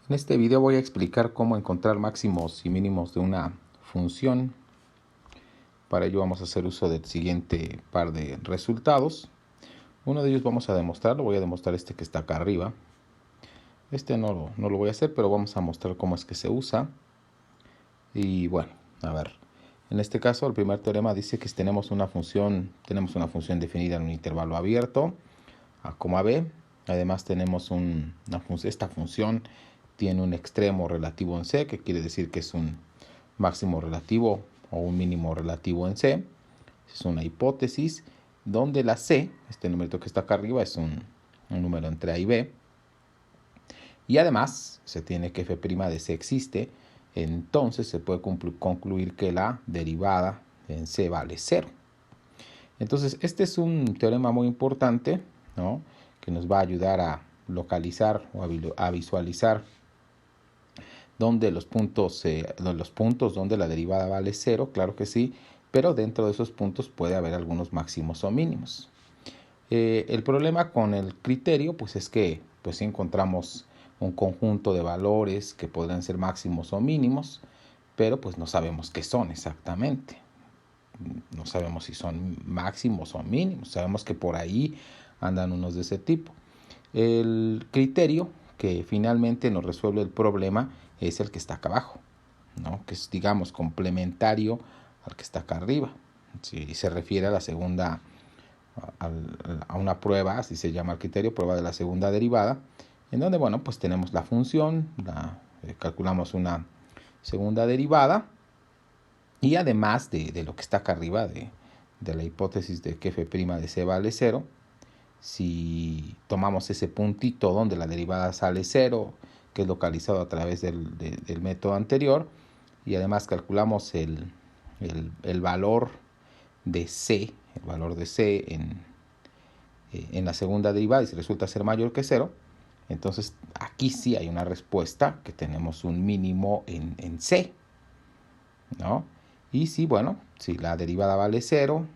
En este video voy a explicar cómo encontrar máximos y mínimos de una función. Para ello vamos a hacer uso del siguiente par de resultados. Uno de ellos vamos a demostrarlo, voy a demostrar este que está acá arriba. Este no lo voy a hacer, pero vamos a mostrar cómo es que se usa. Y bueno, a ver. En este caso, el primer teorema dice que tenemos una función definida en un intervalo abierto, A, B. Además tenemos esta función tiene un extremo relativo en C, que quiere decir que es un máximo relativo o un mínimo relativo en C. Es una hipótesis donde la C, este numerito que está acá arriba, es un número entre A y B. Y además se tiene que f' de C existe, entonces se puede concluir que la derivada en C vale 0. Entonces este es un teorema muy importante, ¿no?, que nos va a ayudar a localizar o a visualizar donde los puntos donde la derivada vale 0, claro que sí, pero dentro de esos puntos puede haber algunos máximos o mínimos. El problema con el criterio pues es que si encontramos un conjunto de valores que podrán ser máximos o mínimos, pero pues no sabemos qué son exactamente. No sabemos si son máximos o mínimos, sabemos que por ahí andan unos de ese tipo. El criterio que finalmente nos resuelve el problema es el que está acá abajo, ¿no?, que es, digamos, complementario al que está acá arriba. Si se refiere a la segunda, a una prueba, así se llama el criterio, prueba de la segunda derivada, en donde, bueno, pues tenemos la función, calculamos una segunda derivada, y además de lo que está acá arriba, de la hipótesis de que f' de C vale 0, si tomamos ese puntito donde la derivada sale 0, que es localizado a través del método anterior, y además calculamos el valor de C, en la segunda derivada, y si resulta ser mayor que 0, entonces aquí sí hay una respuesta que tenemos un mínimo en C, ¿no? Y si, bueno, si la derivada vale 0,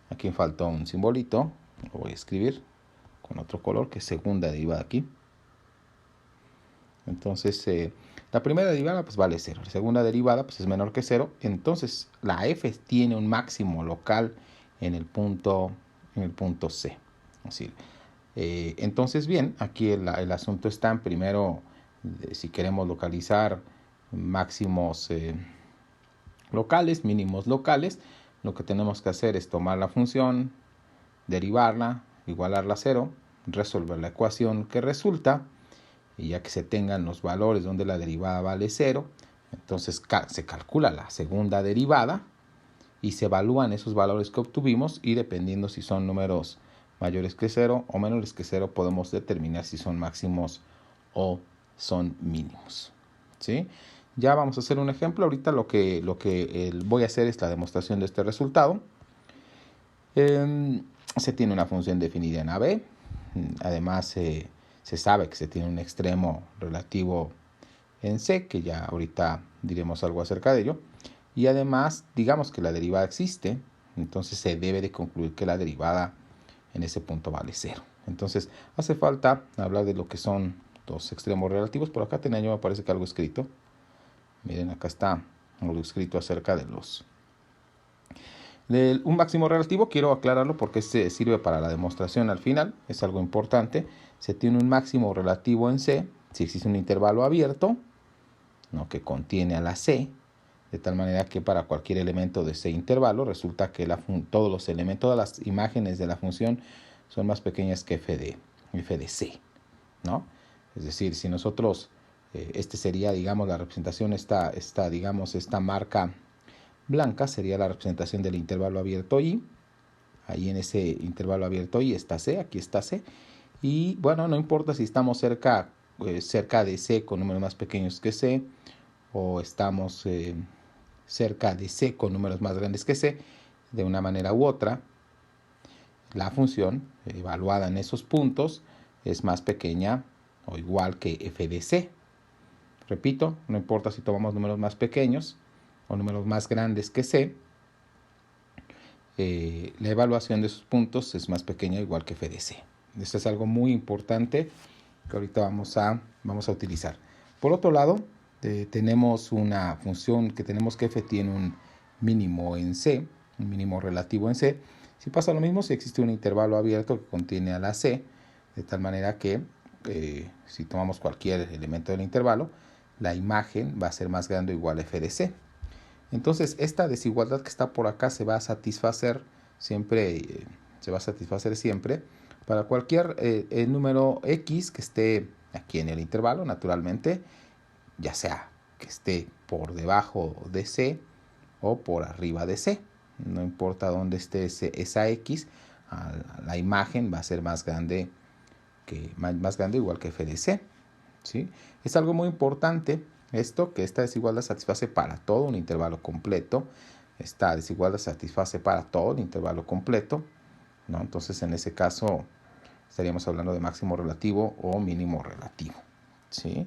aquí me faltó un simbolito, lo voy a escribir con otro color, que es segunda derivada aquí. Entonces, la primera derivada pues vale 0, la segunda derivada pues es menor que 0, entonces la f tiene un máximo local en el punto C. Así, entonces, bien, aquí el asunto está en primero, si queremos localizar máximos locales, mínimos locales, lo que tenemos que hacer es tomar la función, derivarla, igualarla a 0, resolver la ecuación que resulta, y ya que se tengan los valores donde la derivada vale 0, entonces se calcula la segunda derivada y se evalúan esos valores que obtuvimos, y dependiendo si son números mayores que 0 o menores que 0, podemos determinar si son máximos o son mínimos, ¿sí? Ya vamos a hacer un ejemplo. Ahorita lo que voy a hacer es la demostración de este resultado. Se tiene una función definida en AB. Además, se sabe que se tiene un extremo relativo en C, que ya ahorita diremos algo acerca de ello. Y además, digamos que la derivada existe, entonces se debe de concluir que la derivada en ese punto vale 0. Entonces, hace falta hablar de lo que son los extremos relativos. Por acá tenía yo, me parece que algo escrito. Miren, acá está algo escrito acerca de un máximo relativo. Quiero aclararlo porque este sirve para la demostración al final, es algo importante. Se tiene un máximo relativo en C si existe un intervalo abierto, ¿no?, que contiene a la C, de tal manera que para cualquier elemento de ese intervalo resulta que todos los elementos, todas las imágenes de la función son más pequeñas que f de C, ¿no? Es decir, si nosotros, este sería, digamos, la representación, esta marca blanca sería la representación del intervalo abierto I. Ahí en ese intervalo abierto I está C, aquí está C. Y bueno, no importa si estamos cerca de C con números más pequeños que C, o estamos cerca de C con números más grandes que C, de una manera u otra, la función evaluada en esos puntos es más pequeña o igual que f de C. Repito, no importa si tomamos números más pequeños o números más grandes que C, la evaluación de esos puntos es más pequeña o igual que f de C. Esto es algo muy importante que ahorita vamos a utilizar. Por otro lado, tenemos una función que tenemos que f tiene un mínimo en C, un mínimo relativo en C. Si pasa lo mismo, si existe un intervalo abierto que contiene a la C, de tal manera que si tomamos cualquier elemento del intervalo, la imagen va a ser más grande o igual a f de C. Entonces, esta desigualdad que está por acá se va a satisfacer siempre, para cualquier número x que esté aquí en el intervalo, naturalmente, ya sea que esté por debajo de C o por arriba de C. No importa dónde esté esa x, la imagen va a ser más grande igual que f de C. ¿Sí? Es algo muy importante esto, que esta desigualdad satisface para todo un intervalo completo. Esta desigualdad satisface para todo el intervalo completo, ¿no? Entonces, en ese caso, estaríamos hablando de máximo relativo o mínimo relativo, ¿sí?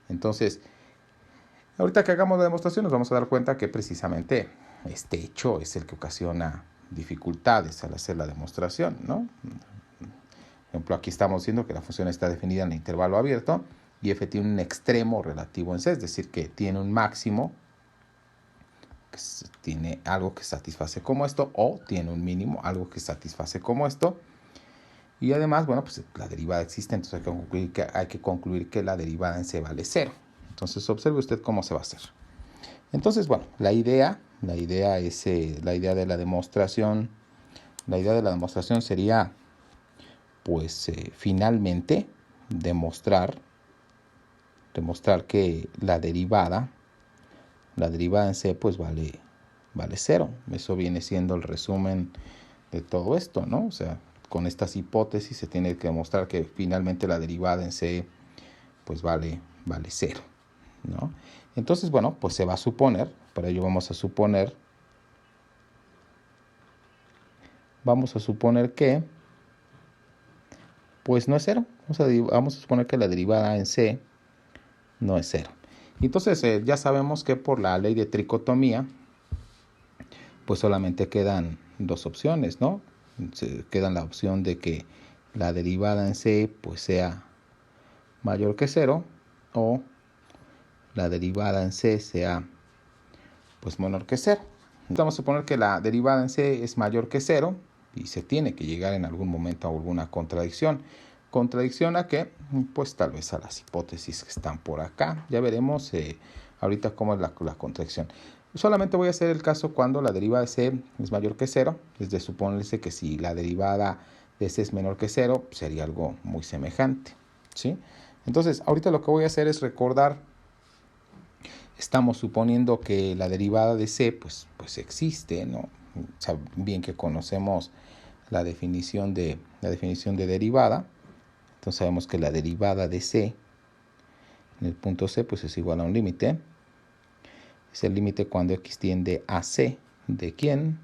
Entonces, ahorita que hagamos la demostración nos vamos a dar cuenta que precisamente este hecho es el que ocasiona dificultades al hacer la demostración, ¿no? Por ejemplo, aquí estamos diciendo que la función está definida en el intervalo abierto y f tiene un extremo relativo en C, es decir, que tiene un máximo, que tiene algo que satisface como esto, o tiene un mínimo, algo que satisface como esto. Y además, bueno, pues la derivada existe, entonces hay que concluir que la derivada en C vale 0. Entonces, observe usted cómo se va a hacer. Entonces, bueno, la idea de la demostración sería, pues, finalmente demostrar que la derivada en C, pues, vale 0. Eso viene siendo el resumen de todo esto, ¿no? O sea, con estas hipótesis se tiene que demostrar que finalmente la derivada en C, pues, vale 0, ¿no? Entonces, bueno, pues se va a suponer, para ello vamos a suponer que, pues, no es 0. Vamos a suponer que la derivada en C no es 0. Entonces, ya sabemos que por la ley de tricotomía, pues solamente quedan dos opciones, ¿no? Queda la opción de que la derivada en C, pues, sea mayor que 0, o la derivada en C sea, pues, menor que 0. Vamos a suponer que la derivada en C es mayor que 0 y se tiene que llegar en algún momento a alguna contradicción. ¿Contradicción a qué? Pues tal vez a las hipótesis que están por acá. Ya veremos ahorita cómo es la contradicción. Solamente voy a hacer el caso cuando la derivada de C es mayor que 0. Es de suponerse que si la derivada de C es menor que 0, sería algo muy semejante, ¿sí? Entonces, ahorita lo que voy a hacer es recordar. Estamos suponiendo que la derivada de C pues existe, ¿no? Bien que conocemos la definición de derivada. Entonces sabemos que la derivada de C en el punto C pues es igual a un límite. Es el límite cuando x tiende a C. ¿De quién?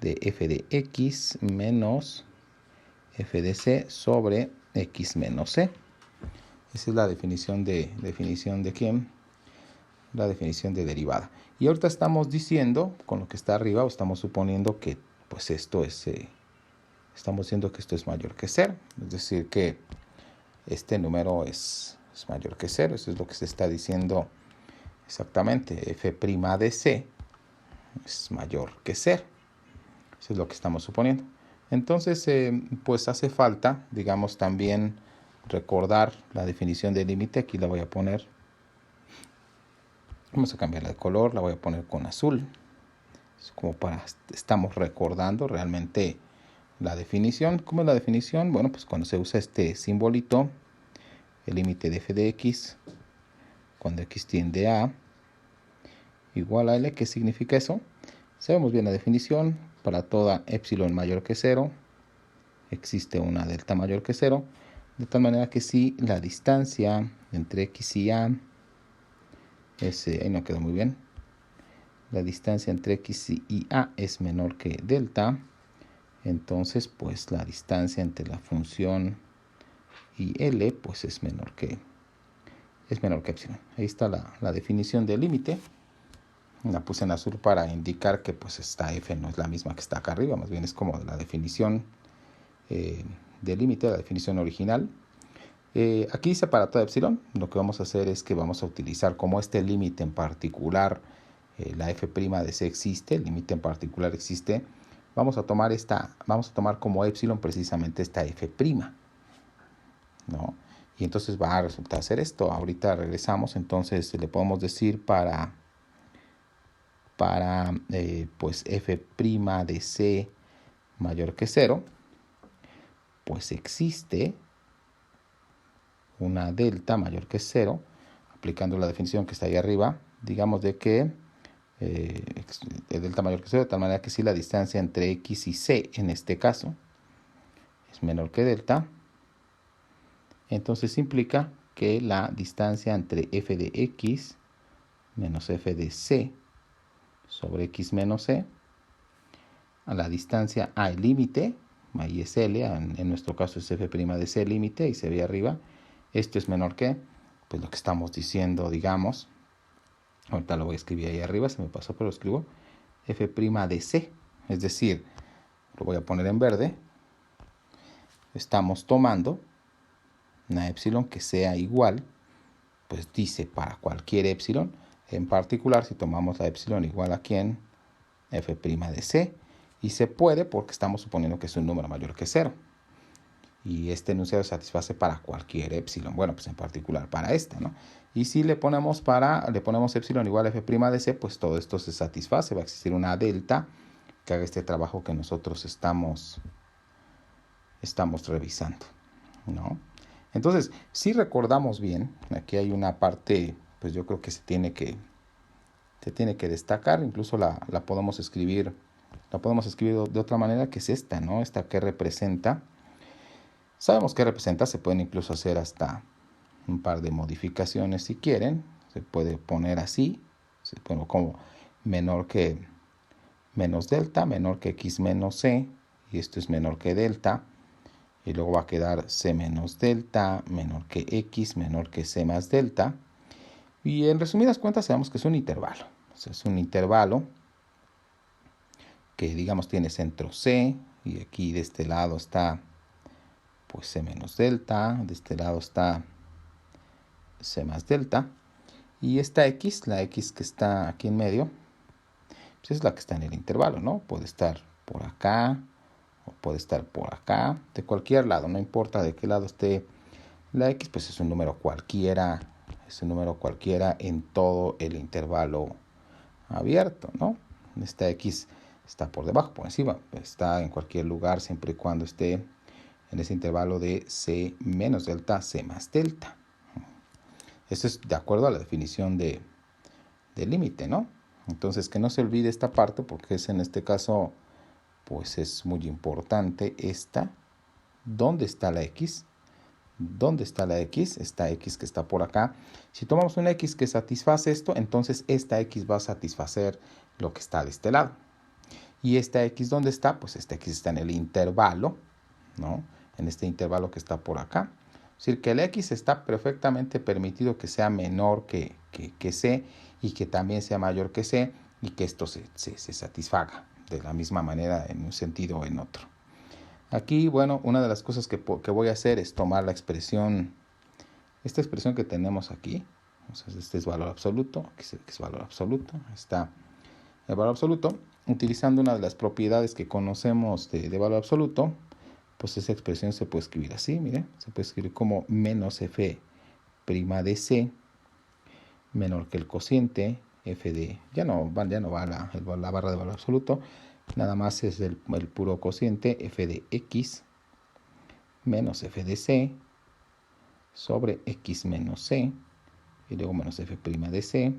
De f de x menos f de C sobre x menos C. Esa es la definición de quién. La definición de derivada. Y ahorita estamos diciendo, con lo que está arriba, o estamos suponiendo que pues esto es, estamos diciendo que esto es mayor que 0. Es decir, que este número es mayor que 0. Eso es lo que se está diciendo exactamente. F' de C es mayor que 0. Eso es lo que estamos suponiendo. Entonces, pues hace falta, digamos, también recordar la definición de límite. Aquí la voy a poner. Vamos a cambiarla de color, la voy a poner con azul. Es como estamos recordando realmente la definición. ¿Cómo es la definición? Bueno, pues cuando se usa este simbolito, el límite de f de x, cuando x tiende a igual a L, ¿qué significa eso? Sabemos bien la definición. Para toda epsilon mayor que 0, existe una delta mayor que 0, de tal manera que si la distancia entre x y a ahí no quedó muy bien. La distancia entre x y a es menor que delta. Entonces, pues la distancia entre la función y L, pues es menor que epsilon. Ahí está la definición del límite. La puse en azul para indicar que pues esta f no es la misma que está acá arriba. Más bien es como la definición del límite, la definición original. Aquí dice para toda epsilon, lo que vamos a hacer es que vamos a utilizar como este límite en particular, la f' de c existe, el límite en particular existe, vamos a tomar como epsilon precisamente esta f', ¿no? Y entonces va a resultar ser esto. Ahorita regresamos, entonces le podemos decir para pues f' de c mayor que 0, pues existe una delta mayor que 0, aplicando la definición que está ahí arriba, digamos de que delta mayor que 0, de tal manera que si la distancia entre x y c, en este caso, es menor que delta, entonces implica que la distancia entre f de x menos f de c sobre x menos c, a la distancia a el límite, ahí es L, en nuestro caso es f' de c límite, y se ve arriba, esto es menor que, pues lo que estamos diciendo, digamos, ahorita lo voy a escribir ahí arriba, se me pasó, pero lo escribo, f' de c, es decir, lo voy a poner en verde, estamos tomando una epsilon que sea igual, pues dice para cualquier epsilon, en particular si tomamos la epsilon igual a quién, f' de c, y se puede porque estamos suponiendo que es un número mayor que 0. Y este enunciado satisface para cualquier epsilon. Bueno, pues en particular para esta, ¿no? Y si le ponemos epsilon igual a f' de c, pues todo esto se satisface. Va a existir una delta que haga este trabajo que nosotros estamos revisando, ¿no? Entonces, si recordamos bien, aquí hay una parte, pues yo creo que se tiene que destacar. Incluso la podemos escribir de otra manera, que es esta, ¿no? Esta que representa. Sabemos que representa, se pueden incluso hacer hasta un par de modificaciones si quieren. Se puede poner así, se pone como menor que menos delta, menor que x menos c, y esto es menor que delta, y luego va a quedar c menos delta, menor que x, menor que c más delta, y en resumidas cuentas sabemos que es un intervalo. O sea, es un intervalo que, digamos, tiene centro c, y aquí de este lado está pues c menos delta, de este lado está c más delta, y esta x, la x que está aquí en medio, pues es la que está en el intervalo, ¿no? Puede estar por acá, o puede estar por acá, de cualquier lado, no importa de qué lado esté la x, pues es un número cualquiera en todo el intervalo abierto, ¿no? Esta x está por debajo, por encima, está en cualquier lugar siempre y cuando esté en ese intervalo de c menos delta, c más delta. Esto es de acuerdo a la definición de límite, ¿no? Entonces, que no se olvide esta parte, porque es en este caso, pues es muy importante esta. ¿Dónde está la x? ¿Dónde está la x? Esta x que está por acá. Si tomamos una x que satisface esto, entonces esta x va a satisfacer lo que está de este lado. ¿Y esta x dónde está? Pues esta x está en el intervalo, ¿no? En este intervalo que está por acá. Es decir, que el x está perfectamente permitido que sea menor que c, y que también sea mayor que c, y que esto se satisfaga de la misma manera en un sentido o en otro. Aquí, bueno, una de las cosas que voy a hacer es tomar la expresión, esta expresión que tenemos aquí. Entonces, este es valor absoluto, aquí es valor absoluto, está el valor absoluto. Utilizando una de las propiedades que conocemos de valor absoluto, pues esa expresión se puede escribir así, mire, se puede escribir como menos f' de c menor que el cociente f de, ya no va la barra de valor absoluto, nada más es el puro cociente f de x menos f de c sobre x menos c, y luego menos f' de c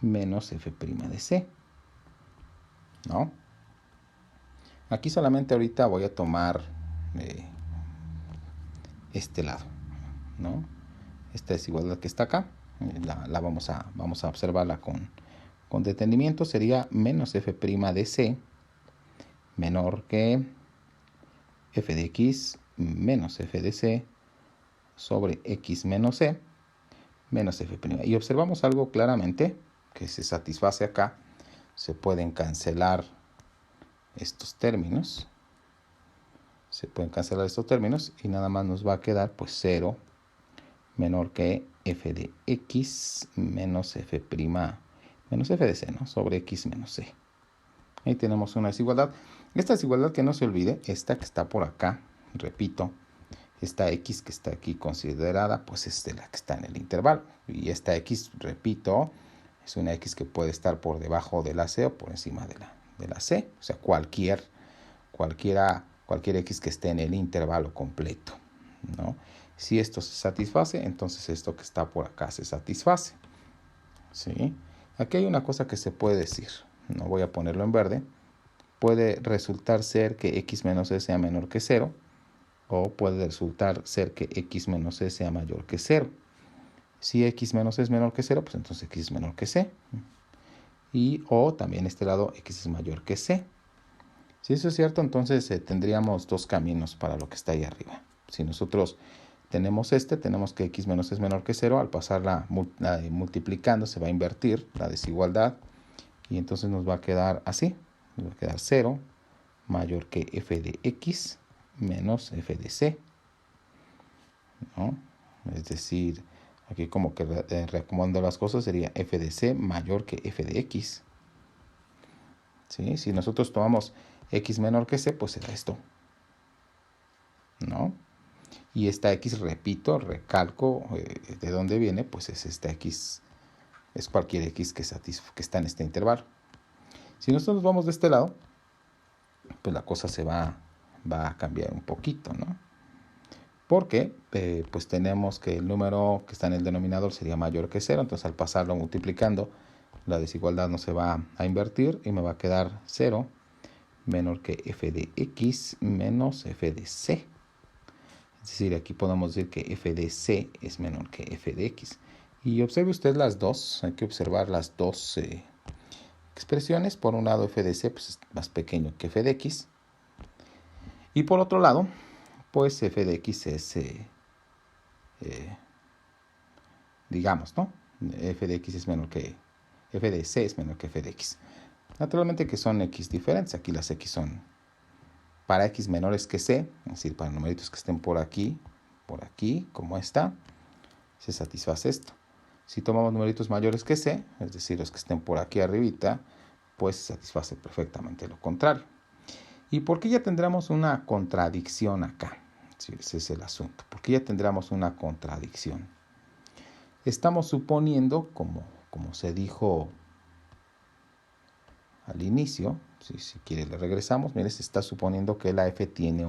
menos f' de c, ¿no? Aquí solamente ahorita voy a tomar este lado, ¿no? Esta desigualdad que está acá, vamos a observarla con detenimiento. Sería menos f' de c menor que f de x menos f de c sobre x menos c menos f'. Y observamos algo claramente que se satisface acá. Se pueden cancelar estos términos. Se pueden cancelar estos términos y nada más nos va a quedar pues 0 menor que f de x menos f' menos f de c, ¿no? Sobre x menos c. Ahí tenemos una desigualdad. Esta desigualdad, que no se olvide, esta que está por acá, repito, esta x que está aquí considerada, pues es de la que está en el intervalo. Y esta x, repito, es una x que puede estar por debajo de la c o por encima de la c. O sea, cualquier x que esté en el intervalo completo, ¿no? Si esto se satisface, entonces esto que está por acá se satisface, ¿sí? Aquí hay una cosa que se puede decir. No voy a ponerlo en verde. Puede resultar ser que x menos c sea menor que 0, o puede resultar ser que x menos c sea mayor que 0. Si x menos c es menor que 0, pues entonces x es menor que c. O también este lado, x es mayor que c. Si eso es cierto, entonces tendríamos dos caminos para lo que está ahí arriba. Si nosotros tenemos tenemos que x menos c es menor que 0, al pasarla multiplicando se va a invertir la desigualdad y entonces nos va a quedar así. Nos va a quedar 0 mayor que f de x menos f de c, ¿no? Es decir, aquí como que reacomodando las cosas sería f de c mayor que f de x. ¿Sí? Si nosotros tomamos x menor que c, pues será esto, ¿no? Y esta x, repito, recalco de dónde viene, pues es esta x, es cualquier x que está en este intervalo. Si nosotros vamos de este lado, pues la cosa se va a cambiar un poquito, ¿no? Porque pues tenemos que el número que está en el denominador sería mayor que 0, entonces al pasarlo multiplicando, la desigualdad no se va a invertir y me va a quedar 0 menor que f de x menos f de c. Es decir, aquí podemos decir que f de c es menor que f de x. Y observe usted las dos, hay que observar las dos expresiones. Por un lado, f de c pues, es más pequeño que f de x. Y por otro lado, pues f de x es, digamos, ¿no? F de x es menor que, f de c es menor que f de x. Naturalmente que son x diferentes. Aquí las x son para x menores que c, es decir, para numeritos que estén por aquí, como esta, se satisface esto. Si tomamos numeritos mayores que c, es decir, los que estén por aquí arribita, pues se satisface perfectamente lo contrario. ¿Y por qué ya tendremos una contradicción acá? Sí, ese es el asunto. ¿Por qué ya tendremos una contradicción? Estamos suponiendo, como se dijo al inicio, si quiere le regresamos, mire, se está suponiendo que la f tiene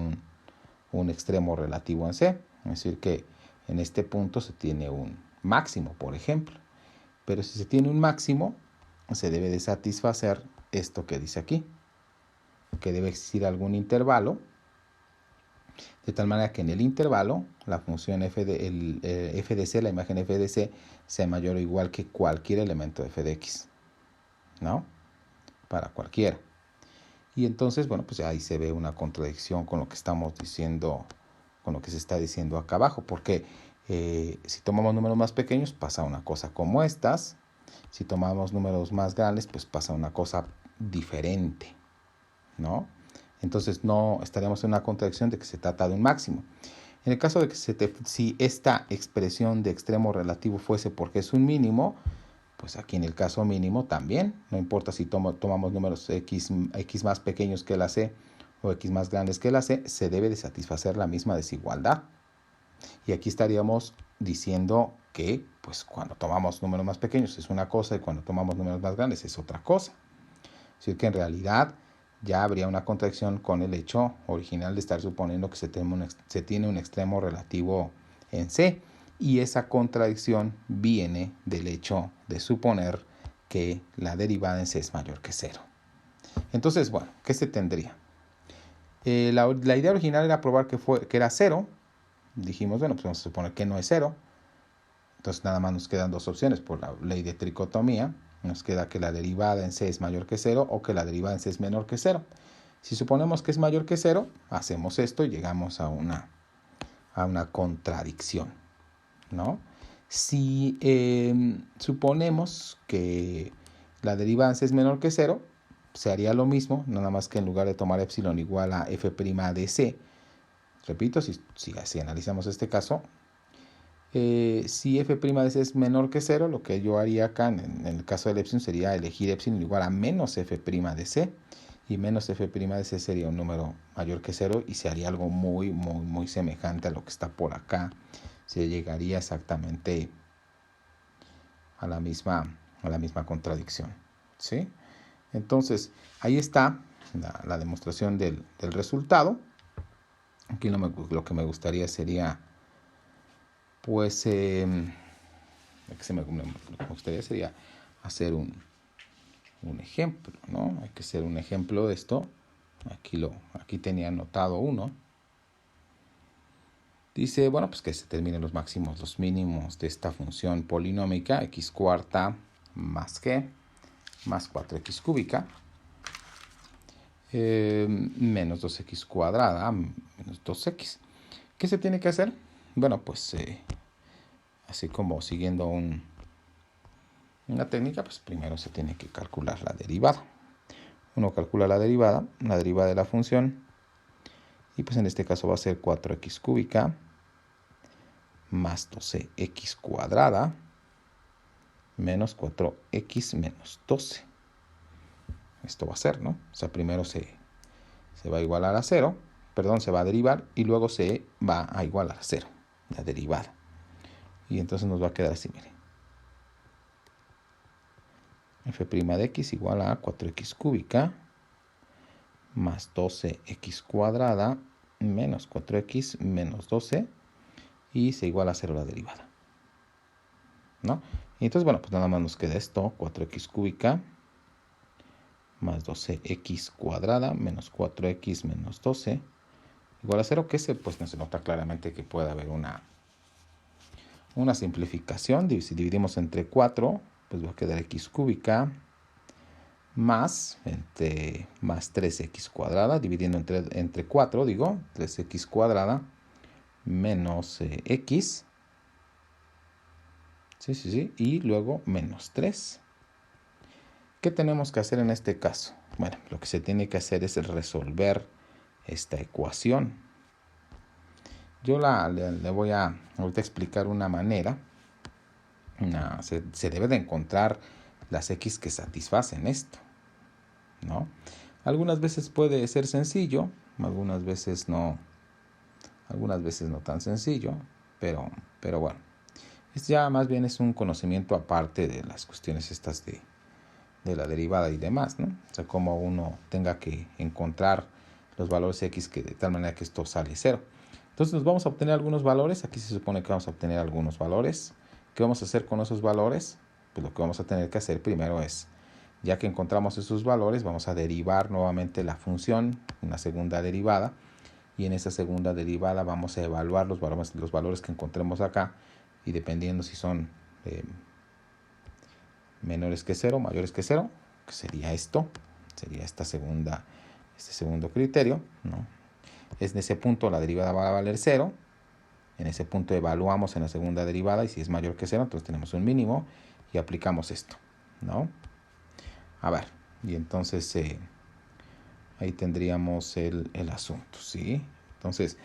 un extremo relativo en c, es decir, que en este punto se tiene un máximo, por ejemplo. Pero si se tiene un máximo, se debe de satisfacer esto que dice aquí, que debe existir algún intervalo, de tal manera que en el intervalo la función f de c, la imagen f de c, sea mayor o igual que cualquier elemento de f de x, ¿no? Para cualquiera. Y entonces, bueno, pues ahí se ve una contradicción con lo que estamos diciendo, con lo que se está diciendo acá abajo, porque si tomamos números más pequeños pasa una cosa como estas, si tomamos números más grandes pues pasa una cosa diferente, ¿no? Entonces no estaríamos en una contradicción de que se trata de un máximo. En el caso de que si esta expresión de extremo relativo fuese porque es un mínimo, pues aquí en el caso mínimo también, no importa si tomamos números x más pequeños que la c o x más grandes que la c, se debe de satisfacer la misma desigualdad. Y aquí estaríamos diciendo que pues cuando tomamos números más pequeños es una cosa y cuando tomamos números más grandes es otra cosa. Es decir, que en realidad ya habría una contradicción con el hecho original de estar suponiendo que se tiene un extremo relativo en c. Y esa contradicción viene del hecho de suponer que la derivada en c es mayor que 0. Entonces, bueno, ¿qué se tendría? La idea original era probar que era 0. Dijimos, bueno, pues vamos a suponer que no es 0. Entonces nada más nos quedan dos opciones por la ley de tricotomía. Nos queda que la derivada en c es mayor que 0 o que la derivada en c es menor que 0. Si suponemos que es mayor que 0, hacemos esto y llegamos a una contradicción, ¿no? Si suponemos que la derivada en c es menor que 0, se haría lo mismo, nada más que en lugar de tomar epsilon igual a f' de c, repito, si analizamos este caso, si f' de c es menor que 0, lo que yo haría acá en el caso del epsilon sería elegir epsilon igual a menos f' de c, y menos f' de c sería un número mayor que 0 y se haría algo muy semejante a lo que está por acá. Se llegaría exactamente a la misma contradicción, ¿sí? Entonces, ahí está la demostración del resultado. Aquí lo que me gustaría sería, pues, me gustaría sería hacer un ejemplo, ¿no? Hay que hacer un ejemplo de esto. Aquí tenía anotado uno. Dice, bueno, pues que se determinen los máximos, los mínimos de esta función polinómica x cuarta más que más 4x cúbica menos 2x cuadrada menos 2x. ¿Qué se tiene que hacer? Bueno, pues así como siguiendo una técnica, pues primero se tiene que calcular la derivada. Uno calcula la derivada de la función, y pues en este caso va a ser 4x cúbica más 12x cuadrada menos 4x menos 12. Esto va a ser, ¿no? O sea, primero se va a igualar a 0, se va a derivar y luego se va a igualar a 0, la derivada. Y entonces nos va a quedar así, miren. f' de x igual a 4x cúbica más 12x cuadrada menos 4x menos 12 y se iguala a 0 la derivada, ¿no? Y entonces, bueno, pues nada más nos queda esto, 4x cúbica más 12x cuadrada menos 4x menos 12 igual a 0, que pues no se nota claramente que puede haber una simplificación. Si dividimos entre 4, pues va a quedar x cúbica más 3x cuadrada, dividiendo entre 4, 3x cuadrada menos x, sí, y luego menos 3. ¿Qué tenemos que hacer en este caso? Bueno, lo que se tiene que hacer es resolver esta ecuación. Yo le voy a ahorita explicar una manera. Se debe de encontrar las x que satisfacen esto, ¿no? Algunas veces puede ser sencillo, algunas veces no tan sencillo, pero bueno, ya más bien es un conocimiento aparte de las cuestiones estas de la derivada y demás, ¿no? O sea, como uno tenga que encontrar los valores x que de tal manera que esto sale 0. Entonces nos vamos a obtener algunos valores. Aquí se supone que vamos a obtener algunos valores. ¿Qué vamos a hacer con esos valores? Pues lo que vamos a tener que hacer primero es, ya que encontramos esos valores, vamos a derivar nuevamente la función, una segunda derivada, y en esa segunda derivada vamos a evaluar los valores que encontremos acá, y dependiendo si son menores que 0, mayores que 0, que sería esto, sería este segundo criterio, ¿no? En ese punto la derivada va a valer 0. En ese punto evaluamos en la segunda derivada y si es mayor que 0, entonces tenemos un mínimo y aplicamos esto, ¿no? A ver, y entonces ahí tendríamos el asunto, ¿sí? Entonces,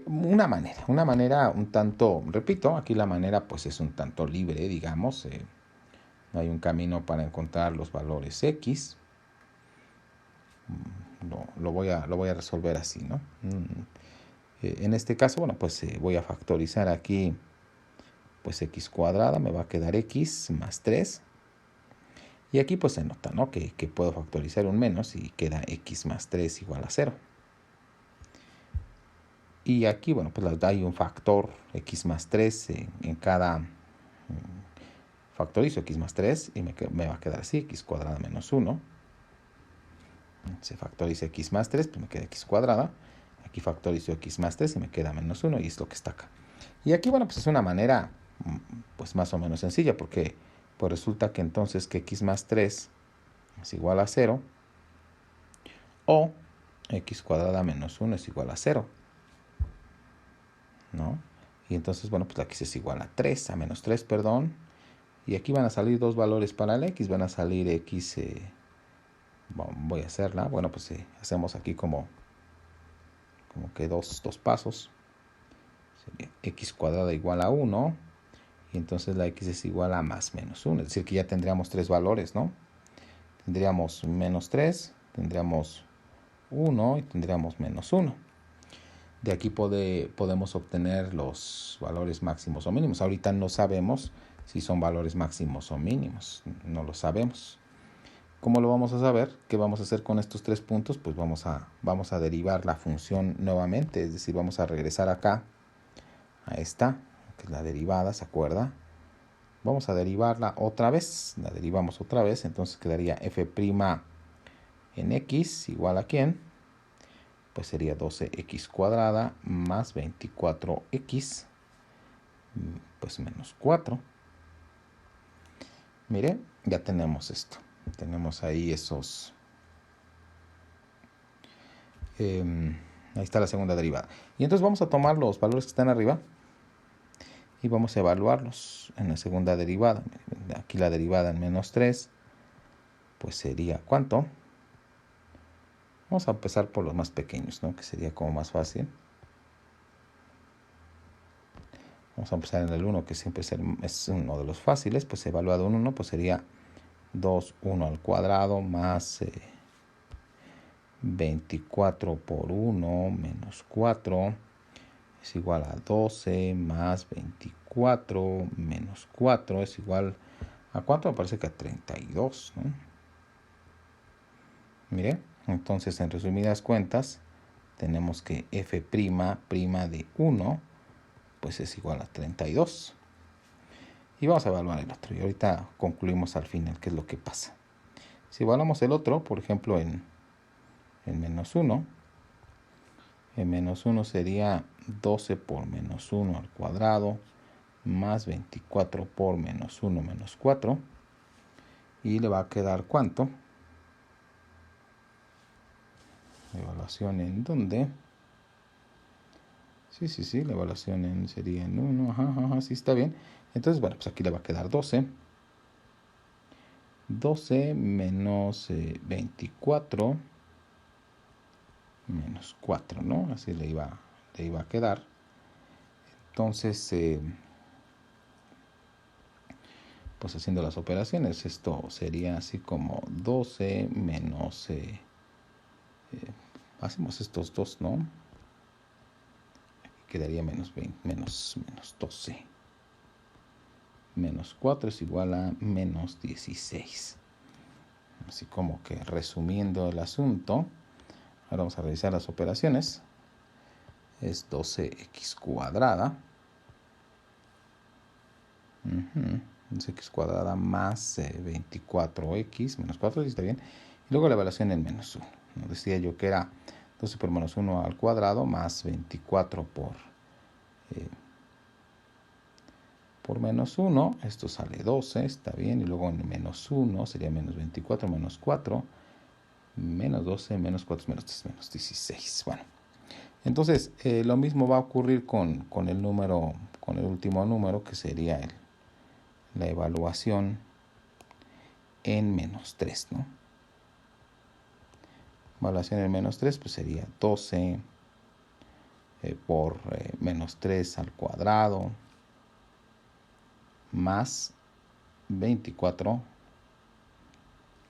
una manera un tanto, repito, aquí la manera pues es un tanto libre, digamos. No hay un camino para encontrar los valores x. Lo voy a resolver así, ¿no? En este caso, bueno, pues voy a factorizar aquí, pues x cuadrada, me va a quedar x más 3. Y aquí pues se nota, ¿no? Que puedo factorizar un menos y queda x más 3 igual a 0. Y aquí, bueno, pues hay un factor x más 3 en cada... Factorizo x más 3 y me va a quedar así, x cuadrada menos 1. Se factoriza x más 3, pues me queda x cuadrada. Aquí factorizo x más 3 y me queda menos 1 y es lo que está acá. Y aquí, bueno, pues es una manera pues más o menos sencilla, porque pues resulta que entonces que x más 3 es igual a 0 o x cuadrada menos 1 es igual a 0, ¿no? Y entonces, bueno, pues aquí es igual a 3, a menos 3, perdón. Y aquí van a salir dos valores para el x, van a salir x, voy a hacerla, bueno, pues hacemos aquí como como que dos pasos. Sería x cuadrada igual a 1. Y entonces la x es igual a más menos 1. Es decir, que ya tendríamos tres valores, ¿no? Tendríamos menos 3, tendríamos 1 y tendríamos menos 1. De aquí podemos obtener los valores máximos o mínimos. Ahorita no sabemos si son valores máximos o mínimos. No lo sabemos. ¿Cómo lo vamos a saber? ¿Qué vamos a hacer con estos tres puntos? Pues vamos a derivar la función nuevamente. Es decir, vamos a regresar acá a esta, que es la derivada, ¿se acuerda? Vamos a derivarla otra vez. La derivamos otra vez. Entonces quedaría f' en x igual a ¿quién? Pues sería 12x cuadrada más 24x, pues menos 4. Mire, ya tenemos esto. Tenemos ahí esos... ahí está la segunda derivada. Y entonces vamos a tomar los valores que están arriba y vamos a evaluarlos en la segunda derivada. Aquí la derivada en menos 3, pues sería ¿cuánto? Vamos a empezar por los más pequeños, ¿no? Que sería como más fácil. Vamos a empezar en el 1, que siempre es uno de los fáciles. Pues evaluado en 1, pues sería 2, 1 al cuadrado más 24 por 1 menos 4 es igual a 12 más 24 menos 4 es igual a ¿cuánto? Me parece que a 32, ¿no? Mire, entonces en resumidas cuentas tenemos que f' de 1 pues es igual a 32. Y vamos a evaluar el otro. Y ahorita concluimos al final qué es lo que pasa. Si evaluamos el otro, por ejemplo, en menos 1, en menos 1 sería 12 por menos 1 al cuadrado más 24 por menos 1 menos 4. Y le va a quedar ¿cuánto? Evaluación en ¿dónde? Sí, la evaluación sería en 1. Ajá, sí, está bien. Entonces, bueno, pues aquí le va a quedar 12. 12 menos 24 menos 4, ¿no? Así le iba a quedar. Entonces, pues haciendo las operaciones, esto sería así como 12 menos... hacemos estos dos, ¿no? Aquí quedaría menos 12. Menos 4 es igual a menos 16. Así como que resumiendo el asunto, ahora vamos a realizar las operaciones. Es 12x cuadrada. 12x cuadrada más 24x menos 4, si está bien. Y luego la evaluación en menos 1. ¿No? Decía yo que era 12 por menos 1 al cuadrado más 24 por menos 1. Esto sale 12, está bien. Y luego en menos 1 sería menos 24 menos 4. Menos 12 menos 4 menos 3 menos 16. Bueno. Entonces, lo mismo va a ocurrir con el número, con el último número, que sería la evaluación en menos 3, ¿no? Evaluación en menos 3, pues sería 12 por menos 3 al cuadrado más 24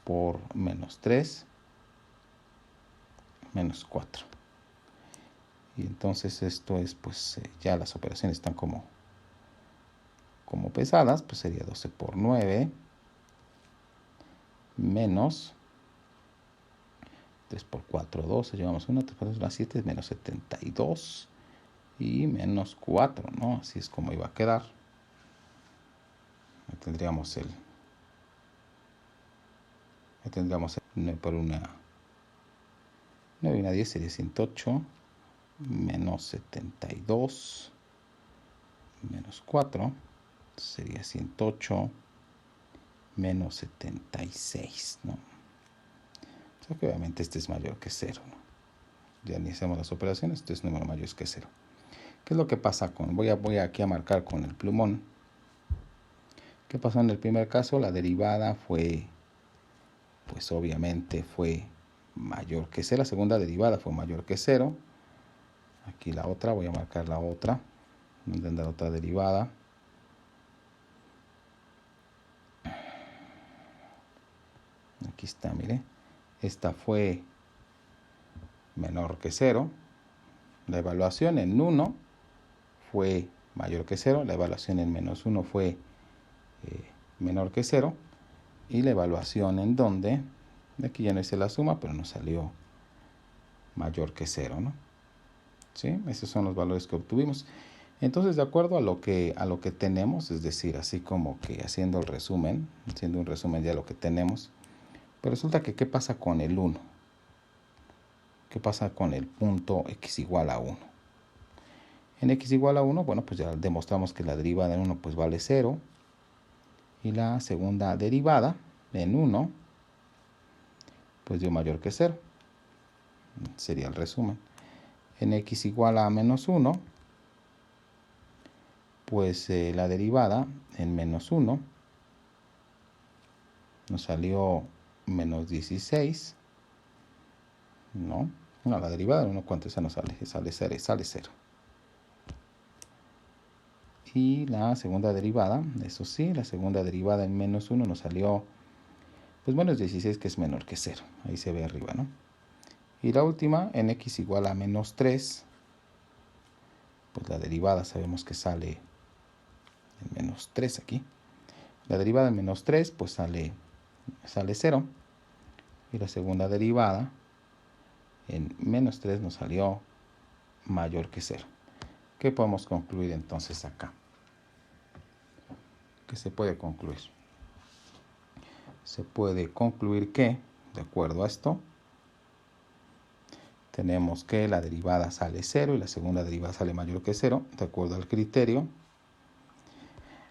por menos 3 menos 4. Y entonces esto es, pues ya las operaciones están como pesadas, pues sería 12 por 9 menos 3 por 4, 12, llevamos 1, 3 por 2, 7, menos 72 y menos 4, ¿no? Así es como iba a quedar. Ahí tendríamos el 9 por 1, 9 y una 10 sería 108, menos 72, menos 4, sería 108, menos 76, ¿no? O sea que obviamente este es mayor que 0, ¿no? Ya ni hacemos las operaciones, este es número mayor que 0. ¿Qué es lo que pasa con? Voy aquí a marcar con el plumón. ¿Qué pasó en el primer caso? La derivada fue, pues obviamente fue mayor que 0. La segunda derivada fue mayor que 0. Aquí la otra, voy a marcar la otra, la otra derivada. Aquí está, mire. Esta fue menor que 0. La evaluación en 1 fue mayor que 0. La evaluación en menos 1 fue menor que 0. Y la evaluación en donde, aquí ya no hice la suma, pero nos salió mayor que 0, ¿no? ¿Sí? Esos son los valores que obtuvimos. Entonces, de acuerdo a lo que tenemos, es decir, así como que haciendo un resumen de lo que tenemos, pues resulta que ¿qué pasa con el 1? ¿Qué pasa con el punto x igual a 1? En x igual a 1, bueno, pues ya demostramos que la derivada en 1 pues vale 0. Y la segunda derivada en 1 pues dio mayor que 0. Sería el resumen. En x igual a menos 1, pues la derivada en menos 1 nos salió menos 16. No, la derivada en 1, ¿cuánto esa nos sale? Sale 0. Y la segunda derivada, eso sí, la segunda derivada en menos 1 nos salió pues menos 16, que es menor que 0. Ahí se ve arriba, ¿no? Y la última, en x igual a menos 3, pues la derivada sabemos que sale en menos 3 aquí. La derivada en menos 3 pues sale 0. Y la segunda derivada en menos 3 nos salió mayor que 0. ¿Qué podemos concluir entonces acá? ¿Qué se puede concluir? Se puede concluir que, de acuerdo a esto, tenemos que la derivada sale 0 y la segunda derivada sale mayor que 0, de acuerdo al criterio.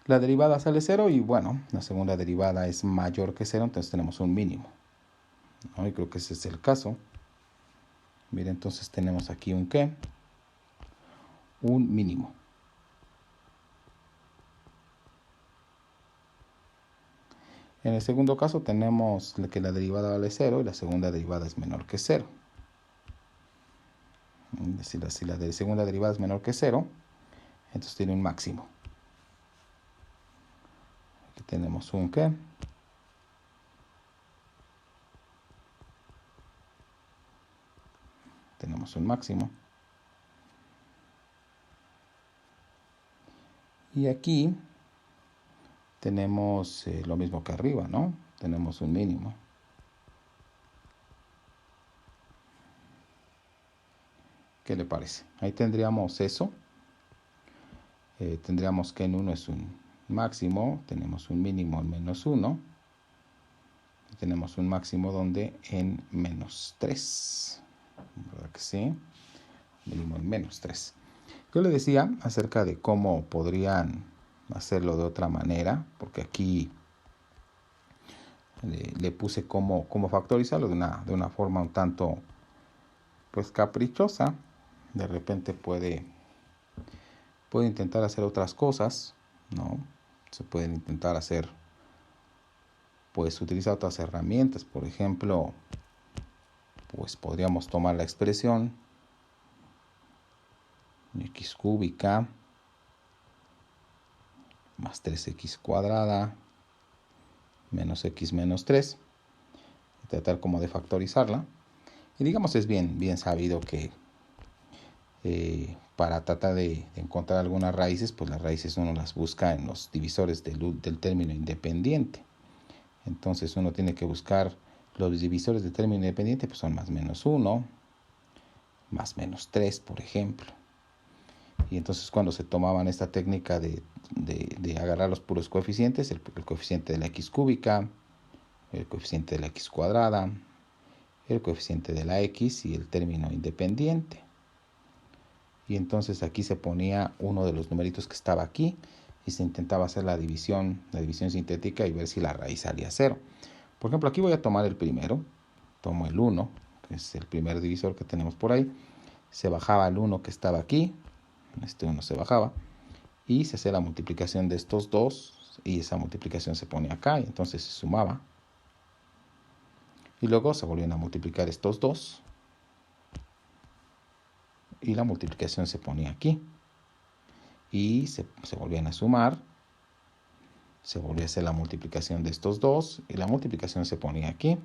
La derivada sale 0 y, bueno, la segunda derivada es mayor que 0, entonces tenemos un mínimo, ¿no? Y creo que ese es el caso. Mire, entonces tenemos aquí un ¿qué? Un mínimo. En el segundo caso tenemos que la derivada vale 0 y la segunda derivada es menor que 0. Es decir, si la segunda derivada es menor que 0, entonces tiene un máximo. Aquí tenemos un ¿qué? Tenemos un máximo. Y aquí tenemos lo mismo que arriba, ¿no? Tenemos un mínimo. ¿Qué le parece? Ahí tendríamos eso. Tendríamos que en 1 es un máximo, tenemos un mínimo en menos 1. Y tenemos un máximo donde en menos 3. ¿Verdad que sí? Mínimo en menos 3. Yo le decía acerca de cómo podrían hacerlo de otra manera, porque aquí le puse cómo factorizarlo de una forma un tanto pues caprichosa. De repente puede intentar hacer otras cosas, ¿no? Se pueden intentar hacer, pues utilizar otras herramientas. Por ejemplo, pues podríamos tomar la expresión x cúbica más 3x cuadrada menos x menos 3 y tratar como de factorizarla. Y digamos, es bien sabido que para tratar de encontrar algunas raíces, pues las raíces uno las busca en los divisores del término independiente. Entonces uno tiene que buscar los divisores del término independiente, pues son más menos 1, más menos 3, por ejemplo. Y entonces cuando se tomaban esta técnica de agarrar los puros coeficientes, el coeficiente de la x cúbica, el coeficiente de la x cuadrada, el coeficiente de la x y el término independiente. Y entonces aquí se ponía uno de los numeritos que estaba aquí y se intentaba hacer la división sintética y ver si la raíz salía 0. Por ejemplo, aquí voy a tomar el primero. Tomo el 1, que es el primer divisor que tenemos por ahí. Se bajaba el 1 que estaba aquí. Este 1 se bajaba. Y se hacía la multiplicación de estos dos. Y esa multiplicación se pone acá. Y entonces se sumaba. Y luego se volvían a multiplicar estos dos. y la multiplicación se ponía aquí. Y se volvían a sumar, se volvía a hacer la multiplicación de estos dos y la multiplicación se ponía aquí.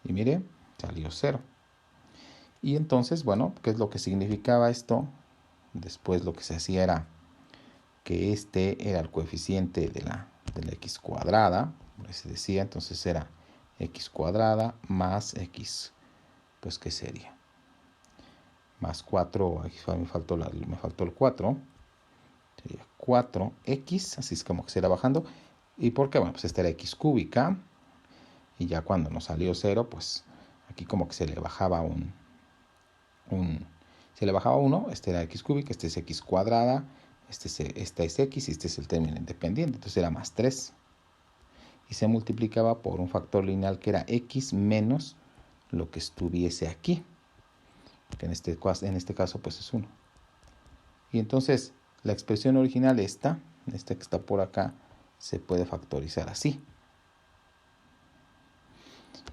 Y mire, salió 0. Y entonces, bueno, ¿qué es lo que significaba esto? Después lo que se hacía era que este era el coeficiente de la x cuadrada, como se decía, entonces era x cuadrada más x, pues ¿qué sería? Más 4, aquí me faltó el 4, sería 4x, así es como que se irá bajando. ¿Y por qué? Bueno, pues esta era x cúbica, y ya cuando nos salió 0, pues aquí como que se le bajaba se le bajaba 1, este era x cúbica, este es x cuadrada, esta es x y este es el término independiente, entonces era más 3. Y se multiplicaba por un factor lineal que era x menos lo que estuviese aquí, que en este caso pues es 1. Y entonces la expresión original esta que está por acá, se puede factorizar así.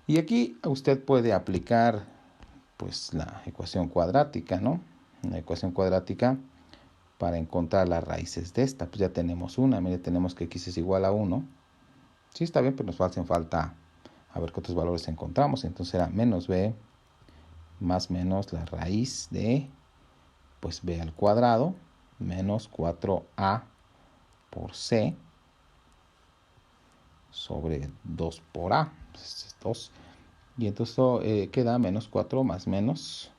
Y aquí usted puede aplicar pues la ecuación cuadrática, ¿no? La ecuación cuadrática para encontrar las raíces de esta. Pues ya tenemos una, mire, tenemos que x es igual a 1. Sí, está bien, pero nos hacen falta a ver qué otros valores encontramos. Entonces era menos b más menos la raíz de, pues b al cuadrado, menos 4a por c sobre 2 por a. Pues es 2. Y entonces queda menos 4 más menos,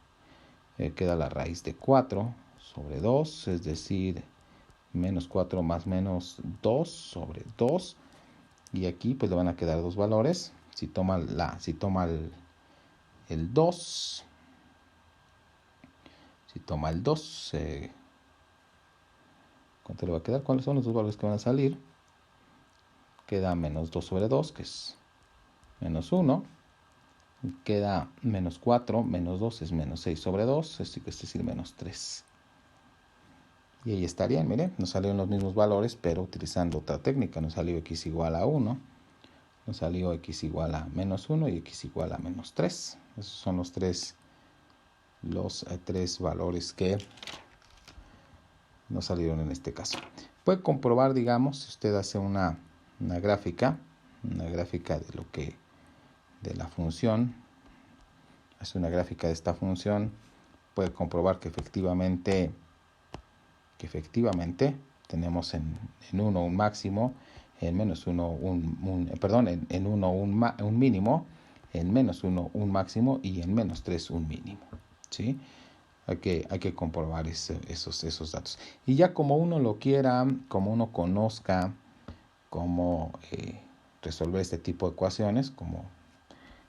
queda la raíz de 4 sobre 2, es decir, menos 4 más menos 2 sobre 2. Y aquí pues le van a quedar dos valores. Si toma el 2, si toma el 2, ¿cuánto le va a quedar? ¿Cuáles son los dos valores que van a salir? Queda menos 2 sobre 2, que es menos 1. Queda menos 4, menos 2 es menos 6 sobre 2, es decir, menos 3. Y ahí estarían, miren, nos salieron los mismos valores, pero utilizando otra técnica. Nos salió x igual a 1, nos salió x igual a menos 1 y x igual a menos 3. Esos son los tres valores que nos salieron en este caso. Puede comprobar, digamos, si usted hace una gráfica de la función, hace una gráfica de esta función, puede comprobar que efectivamente tenemos en 1 un máximo, en menos 1 en 1 un mínimo, en menos 1 un máximo y en menos 3 un mínimo, ¿sí? Hay que comprobar esos datos. Y ya como uno lo quiera, como uno conozca cómo resolver este tipo de ecuaciones, como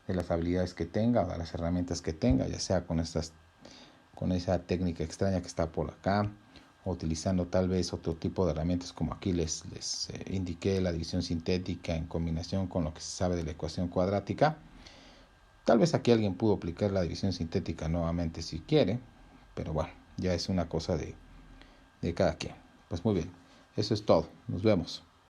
de las habilidades que tenga o de las herramientas que tenga, ya sea con esa técnica extraña que está por acá, o utilizando tal vez otro tipo de herramientas como aquí les indiqué, la división sintética en combinación con lo que se sabe de la ecuación cuadrática. Tal vez aquí alguien pudo aplicar la división sintética nuevamente si quiere, pero bueno, ya es una cosa de cada quien. Pues muy bien, eso es todo. Nos vemos.